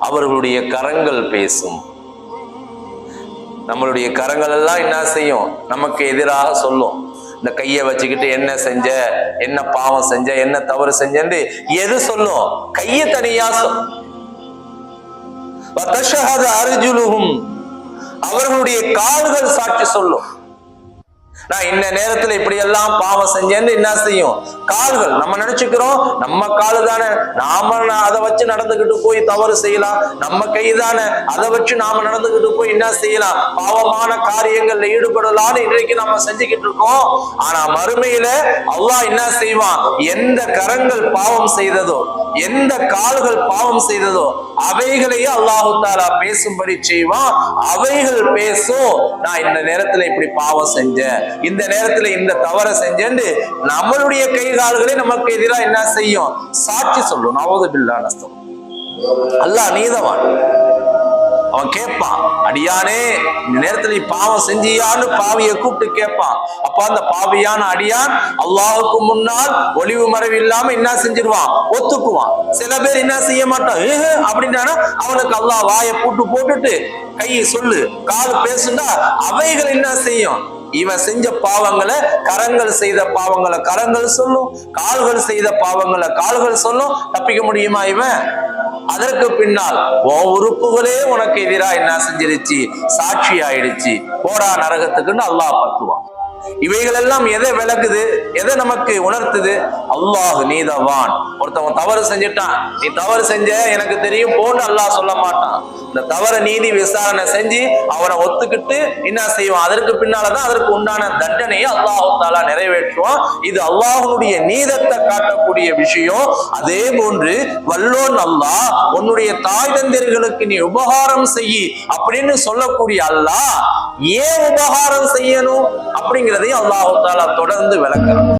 அவர்களுடைய கரங்கள் பேசும். நம்மளுடைய கரங்கள் எல்லாம் என்ன செய்யும்? நமக்கு எதிராக சொல்லும். இந்த கையை வச்சுக்கிட்டு என்ன செஞ்ச, என்ன பாவம் செஞ்ச, என்ன தவறு செஞ்சு எது சொல்லும்? கையை தனியா சொல்லும். அவர்களுடைய கால்கள் சாட்சி சொல்லும். நான் இந்த நேரத்துல இப்படி எல்லாம் பாவம் செஞ்சேன்னு என்ன செய்யும்? கால்கள். நம்ம நினைச்சுக்கிறோம் நம்ம காலு தானே, நாம அதை வச்சு நடந்துகிட்டு போய் தவறு செய்யலாம். நம்ம கை தானே, அதை வச்சு நாம நடந்துகிட்டு போய் என்ன செய்யலாம்? பாவமான காரியங்கள்ல ஈடுபடலாம்னு இன்றைக்கு நம்ம செஞ்சுக்கிட்டு இருக்கோம். ஆனா மறுமையில அல்லாஹ் என்ன செய்வான்? எந்த கரங்கள் பாவம் செய்ததோ, எந்த கால்கள் பாவம் செய்ததோ அவைகளையே அல்லாஹு தஆலா பேசும்படி செய்வான். அவைகள் பேசும், நான் இந்த நேரத்துல இப்படி பாவம் செஞ்சேன், இந்த நேரத்துல இந்த தவறை செஞ்சேன்னு நம்மளுடைய கை கால்களே நமக்கு எதிராக என்ன செய்யும்? சாட்சி சொல்லும். நவுது பில்லாஹ் நஸ்தம். அல்லாஹ் நீதவான். அவன் கேட்பான், அடியானே இந்த நேரத்துல நீ பாவம் செஞ்சியான்னு பாவியை கூப்பிட்டு கேட்பான். அப்ப அந்த பாவியான அடியான் அல்லாஹுக்கு முன்னால் ஒளிவு மறைவு இல்லாம என்ன செஞ்சிருவான்? ஒத்துக்குவான். சில பேர் என்ன செய்ய மாட்டான், அப்படின்னா அவனுக்கு அல்லாஹ் வாயை போட்டுட்டு கையை சொல்லு, கால் பேசுண்டா அவைகள் என்ன செய்யும்? இவன் செஞ்ச பாவங்களை கரங்கள் செய்த பாவங்களை கரங்கள் சொல்லும், கால்கள் செய்த பாவங்களை கால்கள் சொல்லும். தப்பிக்க முடியுமா இவன்? அதற்கு பின்னால் உறுப்புகளே உனக்கு எதிராக என்ன செஞ்சிருச்சு? சாட்சி ஆயிடுச்சு, போடா நரகத்துக்குன்னு அல்லாஹ் பத்துவான். இவைகள் எல்லாம் எதை விளக்குது? எதை நமக்கு உணர்த்துது? அல்லாஹ் நீதவான். ஒருத்தவன் தவறு செஞ்சுட்டான், நீ தவறு செஞ்ச எனக்கு தெரியும் போன்னு அல்லாஹ் சொல்ல மாட்டான். இந்த தவறை நீதி விசாரணை செஞ்சு அவனை ஒத்துக்கிட்டு என்ன செய்வான்? அதற்கு பின்னாலதான் அதற்கு உண்டான தண்டனையை அல்லாஹு தஆலா நிறைவேற்றுவான். இது அல்லாஹ்வுடைய நீதத்தை காட்டக்கூடிய விஷயம். அதே போன்று வல்லோன் அல்லாஹ் உன்னுடைய தாய் தந்தையர்களுக்கு நீ உபகாரம் செய்யி அப்படின்னு சொல்லக்கூடிய அல்லாஹ் ஏன் உபகாரம் செய்யணும் அப்படிங்கிறதையும் அல்லாஹு தஆலா தொடர்ந்து விளக்குறான்.